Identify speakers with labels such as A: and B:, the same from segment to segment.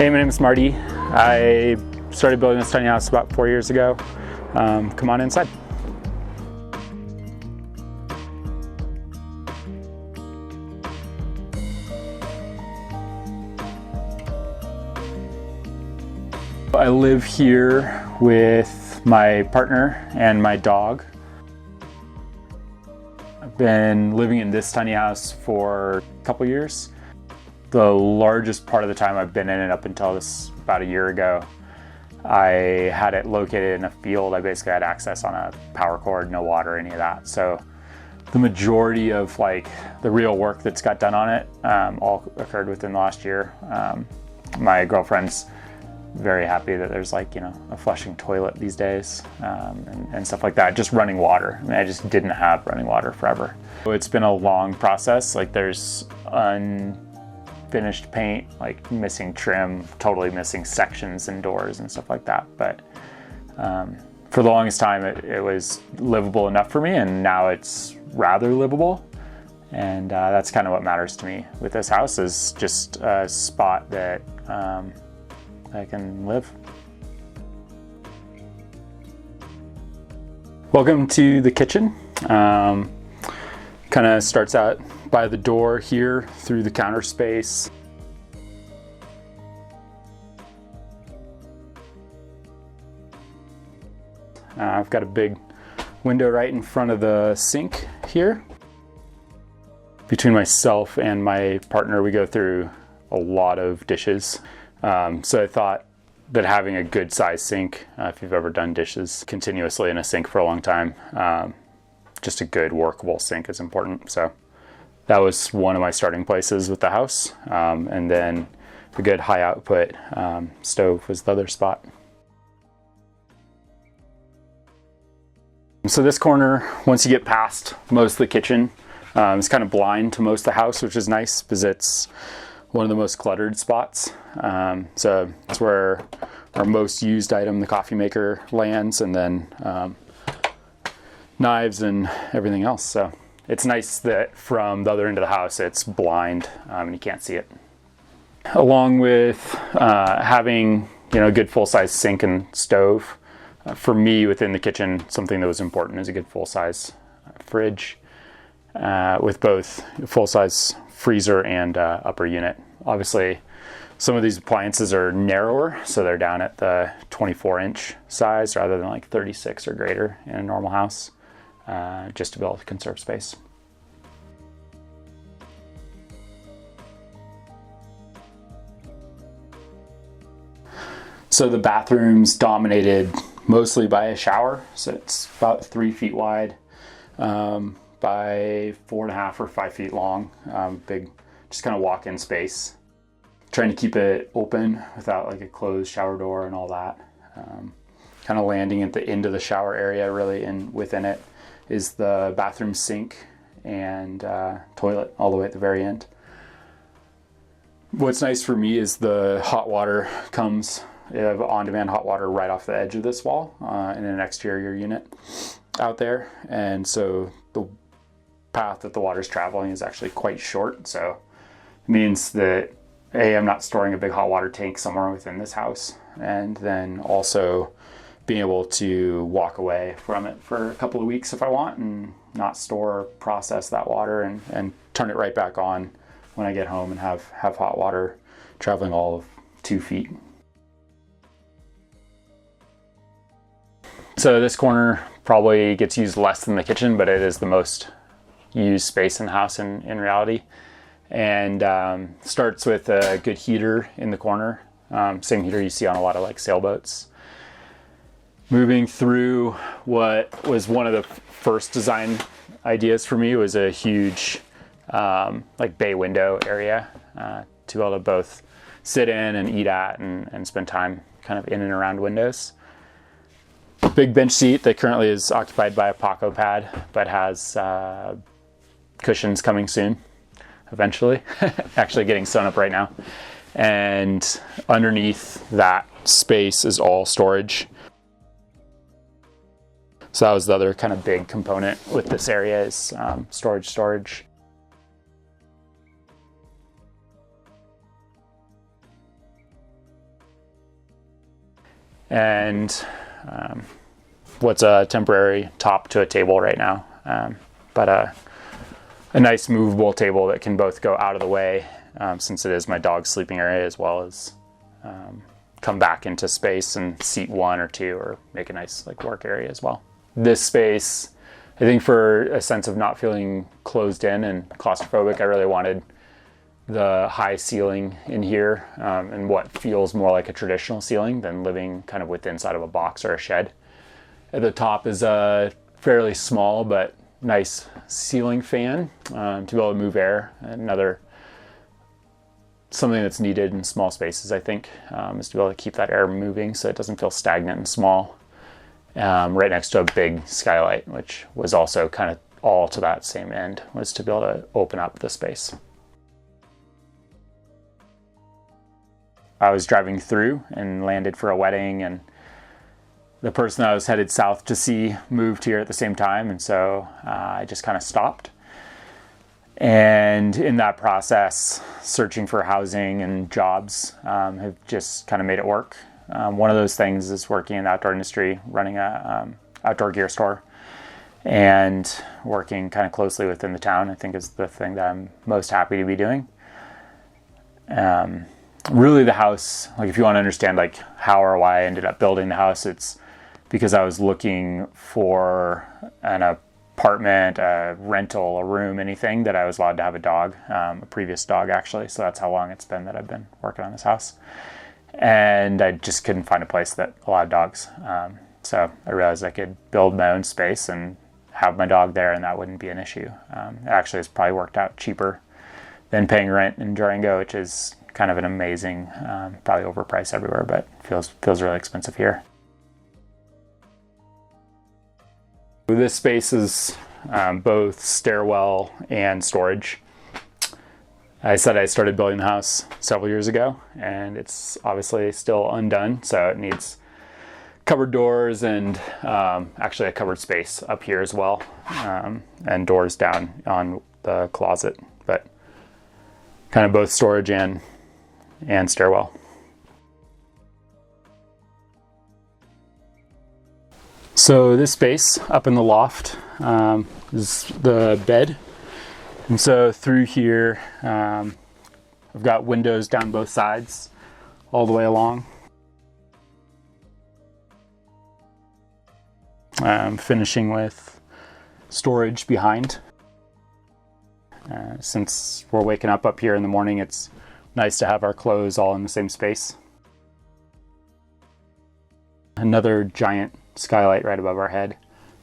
A: Hey, my name is Marty. I started building this tiny house about 4 years ago. Come on inside. I live here with my partner and my dog. I've been living in this tiny house for a couple years. The largest part of the time I've been in it up until about a year ago, I had it located in a field. I basically had access on a power cord, no water, any of that. So the majority of the real work that's got done on it all occurred within the last year. My girlfriend's very happy that there's a flushing toilet these days and stuff like that. Just running water. I mean, I just didn't have running water forever. So it's been a long process. There's unfinished paint, missing trim, totally missing sections and doors and stuff like that. But for the longest time, it was livable enough for me, and now it's rather livable. And that's kind of what matters to me with this house, is just a spot that I can live. Welcome to the kitchen. Kind of starts out by the door here through the counter space. I've got a big window right in front of the sink here. Between myself and my partner, we go through a lot of dishes. So I thought that having a good size sink, if you've ever done dishes continuously in a sink for a long time, just a good workable sink is important. So that was one of my starting places with the house. And then a good high output stove was the other spot. So this corner, once you get past most of the kitchen, it's kind of blind to most of the house, which is nice because it's one of the most cluttered spots. So it's where our most used item, the coffee maker, lands, and then knives and everything else. So it's nice that from the other end of the house, it's blind and you can't see it. Along with having a good full-size sink and stove, for me within the kitchen, something that was important is a good full-size fridge with both full-size freezer and upper unit. Obviously, some of these appliances are narrower, so they're down at the 24-inch size rather than 36 or greater in a normal house, just to be able to conserve space. So the bathroom's dominated mostly by a shower, so it's about 3 feet wide by 4.5 or 5 feet long. Big, just kind of walk-in space. Trying to keep it open without a closed shower door and all that. Kind of landing at the end of the shower area, really, and within it is the bathroom sink and toilet all the way at the very end. What's nice for me is the hot water comes. You have on-demand hot water right off the edge of this wall in an exterior unit out there, and so the path that the water's traveling is actually quite short. So it means that I'm not storing a big hot water tank somewhere within this house, and then also being able to walk away from it for a couple of weeks if I want and not store or process that water and turn it right back on when I get home and have hot water traveling all of 2 feet. So this corner probably gets used less than the kitchen, but it is the most used space in the house in reality. And starts with a good heater in the corner. Same heater you see on a lot of sailboats. Moving through what was one of the first design ideas for me was a huge bay window area to be able to both sit in and eat at and spend time kind of in and around windows. Big bench seat that currently is occupied by a Paco pad, but has cushions coming soon, eventually. Actually getting sewn up right now. And underneath that space is all storage. So that was the other kind of big component with this area is storage. and what's a temporary top to a table right now, but a nice movable table that can both go out of the way, since it is my dog's sleeping area, as well as come back into space and seat one or two, or make a nice like work area as well. This space, I think, for a sense of not feeling closed in and claustrophobic, I really wanted the high ceiling in here, and what feels more like a traditional ceiling than living kind of within inside of a box or a shed. At the top is a fairly small but nice ceiling fan to be able to move air. Something that's needed in small spaces, I think, is to be able to keep that air moving so it doesn't feel stagnant and small. Right next to a big skylight, which was also kind of all to that same end, was to be able to open up the space. I was driving through and landed for a wedding, and the person I was headed south to see moved here at the same time, and so I just kind of stopped. And in that process, searching for housing and jobs have just kind of made it work. One of those things is working in the outdoor industry, running a outdoor gear store, and working kind of closely within the town, I think, is the thing that I'm most happy to be doing. Really the house, like if you want to understand like how or why I ended up building the house, it's because I was looking for an apartment, a rental, a room, anything that I was allowed to have a dog, a previous dog actually. So that's how long it's been that I've been working on this house. And I just couldn't find a place that allowed dogs. So I realized I could build my own space and have my dog there, and that wouldn't be an issue. It actually has probably worked out cheaper than paying rent in Durango, which is kind of an amazing, probably overpriced everywhere, but feels really expensive here. This space is both stairwell and storage. I said I started building the house several years ago, and it's obviously still undone, so it needs cupboard doors and actually a cupboard space up here as well, and doors down on the closet, but kind of both storage and stairwell. So this space up in the loft is the bed. And so through here, I've got windows down both sides all the way along. Finishing with storage behind. Since we're waking up here in the morning, it's nice to have our clothes all in the same space. Another giant skylight right above our head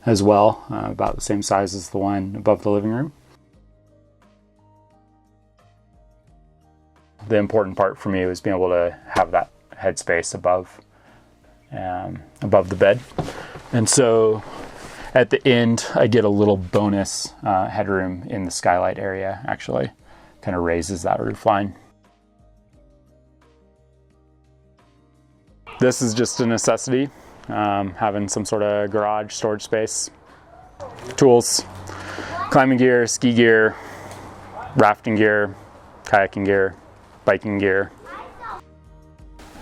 A: as well, about the same size as the one above the living room. The important part for me was being able to have that headspace above the bed. And so at the end, I get a little bonus headroom in the skylight area, actually. Kind of raises that roof line. This is just a necessity, having some sort of garage storage space. Tools, climbing gear, ski gear, rafting gear, kayaking gear, biking gear.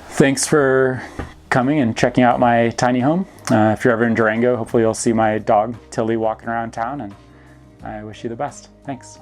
A: Thanks for coming and checking out my tiny home. If you're ever in Durango, hopefully you'll see my dog Tilly walking around town, and I wish you the best. Thanks.